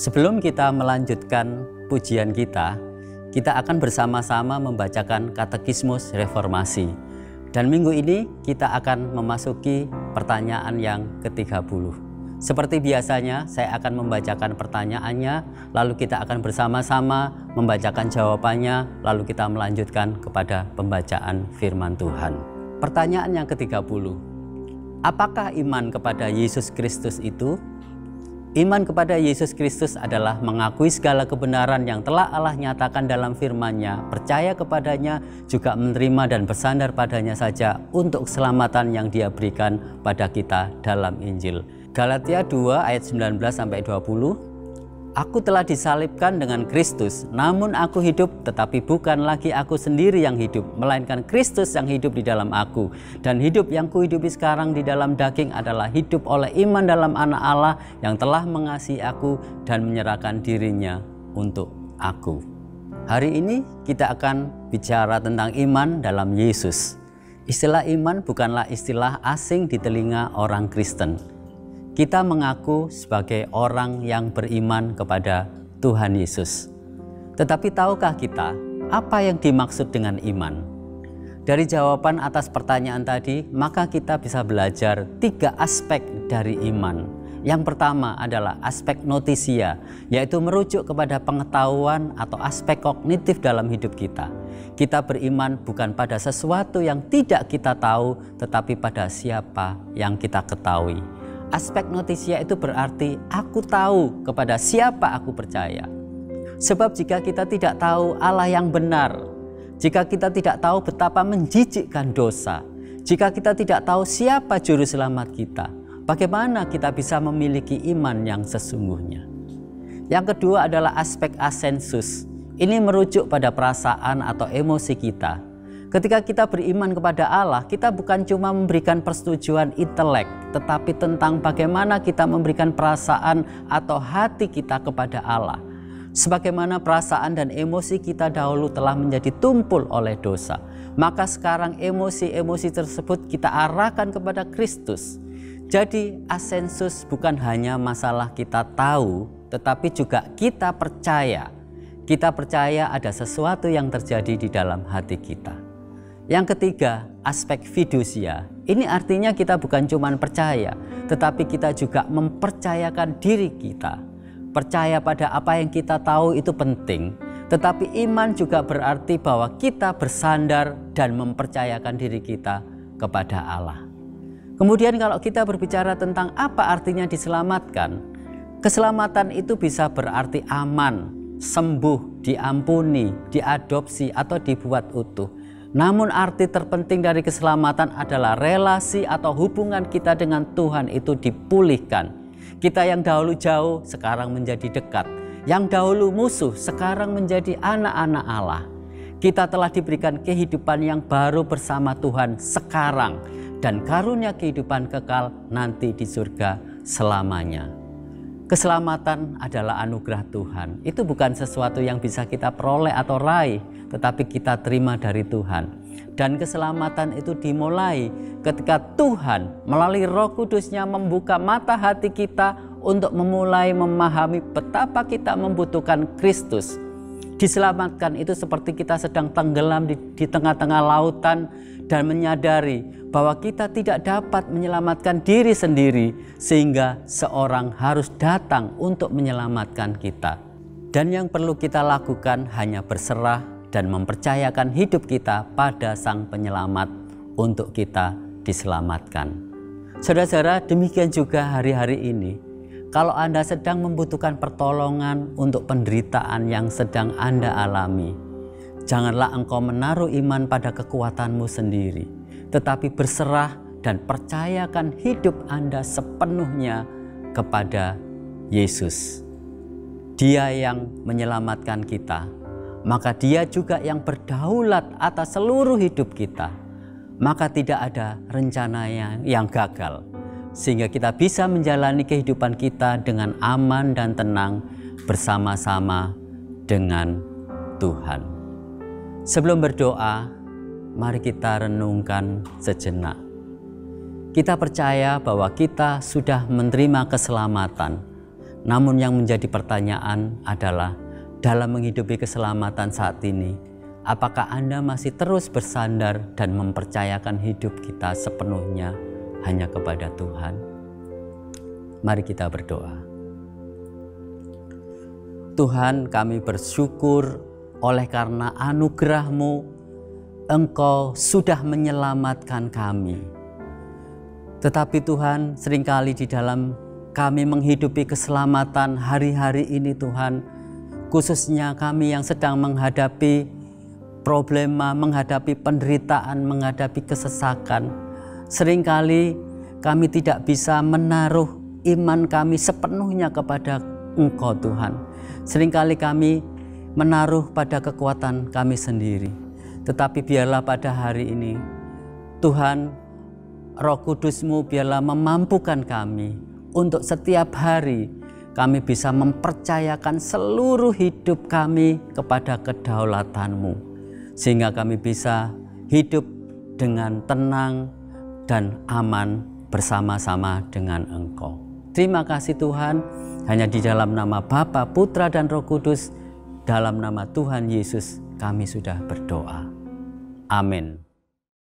Sebelum kita melanjutkan pujian kita akan bersama-sama membacakan Katekismus Reformasi. Dan minggu ini kita akan memasuki pertanyaan yang ke-30. Seperti biasanya, saya akan membacakan pertanyaannya, lalu kita akan bersama-sama membacakan jawabannya, lalu kita melanjutkan kepada pembacaan firman Tuhan. Pertanyaan yang ke-30. Apakah iman kepada Yesus Kristus itu? Iman kepada Yesus Kristus adalah mengakui segala kebenaran yang telah Allah nyatakan dalam firman-Nya, percaya kepadanya, juga menerima dan bersandar padanya saja untuk keselamatan yang Dia berikan pada kita dalam Injil. Galatia 2 ayat 19-20. Aku telah disalibkan dengan Kristus, namun aku hidup, tetapi bukan lagi aku sendiri yang hidup, melainkan Kristus yang hidup di dalam aku. Dan hidup yang kuhidupi sekarang di dalam daging adalah hidup oleh iman dalam Anak Allah yang telah mengasihi aku dan menyerahkan dirinya untuk aku. Hari ini kita akan bicara tentang iman dalam Yesus. Istilah iman bukanlah istilah asing di telinga orang Kristen. Kita mengaku sebagai orang yang beriman kepada Tuhan Yesus. Tetapi tahukah kita apa yang dimaksud dengan iman? Dari jawaban atas pertanyaan tadi, maka kita bisa belajar 3 aspek dari iman. Yang pertama adalah aspek notisia, yaitu merujuk kepada pengetahuan atau aspek kognitif dalam hidup kita. Kita beriman bukan pada sesuatu yang tidak kita tahu, tetapi pada siapa yang kita ketahui. Aspek notisia itu berarti aku tahu kepada siapa aku percaya. Sebab jika kita tidak tahu Allah yang benar, jika kita tidak tahu betapa menjijikkan dosa, jika kita tidak tahu siapa juru selamat kita, bagaimana kita bisa memiliki iman yang sesungguhnya? Yang kedua adalah aspek asensus. Ini merujuk pada perasaan atau emosi kita. Ketika kita beriman kepada Allah, kita bukan cuma memberikan persetujuan intelek, tetapi tentang bagaimana kita memberikan perasaan atau hati kita kepada Allah. Sebagaimana perasaan dan emosi kita dahulu telah menjadi tumpul oleh dosa, maka sekarang emosi-emosi tersebut kita arahkan kepada Kristus. Jadi asensus bukan hanya masalah kita tahu, tetapi juga kita percaya. Kita percaya ada sesuatu yang terjadi di dalam hati kita. Yang ketiga, aspek fidusia. Ini artinya kita bukan cuma percaya, tetapi kita juga mempercayakan diri kita. Percaya pada apa yang kita tahu itu penting, tetapi iman juga berarti bahwa kita bersandar dan mempercayakan diri kita kepada Allah. Kemudian kalau kita berbicara tentang apa artinya diselamatkan, keselamatan itu bisa berarti aman, sembuh, diampuni, diadopsi, atau dibuat utuh. Namun arti terpenting dari keselamatan adalah relasi atau hubungan kita dengan Tuhan itu dipulihkan. Kita yang dahulu jauh sekarang menjadi dekat. Yang dahulu musuh sekarang menjadi anak-anak Allah. Kita telah diberikan kehidupan yang baru bersama Tuhan sekarang. Dan karunia kehidupan kekal nanti di surga selamanya. Keselamatan adalah anugerah Tuhan. Itu bukan sesuatu yang bisa kita peroleh atau raih, tetapi kita terima dari Tuhan. Dan keselamatan itu dimulai ketika Tuhan melalui Roh Kudus-Nya membuka mata hati kita untuk memulai memahami betapa kita membutuhkan Kristus. Diselamatkan itu seperti kita sedang tenggelam di tengah-tengah lautan dan menyadari bahwa kita tidak dapat menyelamatkan diri sendiri, sehingga seorang harus datang untuk menyelamatkan kita. Dan yang perlu kita lakukan hanya berserah dan mempercayakan hidup kita pada Sang Penyelamat untuk kita diselamatkan. Saudara-saudara, demikian juga hari-hari ini. Kalau Anda sedang membutuhkan pertolongan untuk penderitaan yang sedang Anda alami, janganlah engkau menaruh iman pada kekuatanmu sendiri, tetapi berserah dan percayakan hidup Anda sepenuhnya kepada Yesus. Dia yang menyelamatkan kita, maka Dia juga yang berdaulat atas seluruh hidup kita. Maka tidak ada rencana yang gagal, sehingga kita bisa menjalani kehidupan kita dengan aman dan tenang bersama-sama dengan Tuhan. Sebelum berdoa, mari kita renungkan sejenak. Kita percaya bahwa kita sudah menerima keselamatan Namun yang menjadi pertanyaan adalah, dalam menghidupi keselamatan saat ini, apakah Anda masih terus bersandar dan mempercayakan hidup kita sepenuhnya hanya kepada Tuhan? Mari kita berdoa. Tuhan, kami bersyukur oleh karena anugerah-Mu, Engkau sudah menyelamatkan kami. Tetapi Tuhan, seringkali di dalam kami menghidupi keselamatan hari-hari ini Tuhan, khususnya kami yang sedang menghadapi problema, menghadapi penderitaan, menghadapi kesesakan, seringkali kami tidak bisa menaruh iman kami sepenuhnya kepada Engkau Tuhan. Seringkali kami menaruh pada kekuatan kami sendiri. Tetapi biarlah pada hari ini Tuhan, Roh Kudus-Mu biarlah memampukan kami untuk setiap hari kami bisa mempercayakan seluruh hidup kami kepada kedaulatan-Mu, sehingga kami bisa hidup dengan tenang dan aman bersama-sama dengan Engkau. Terima kasih Tuhan, hanya di dalam nama Bapa, Putra, dan Roh Kudus, dalam nama Tuhan Yesus kami sudah berdoa. Amin.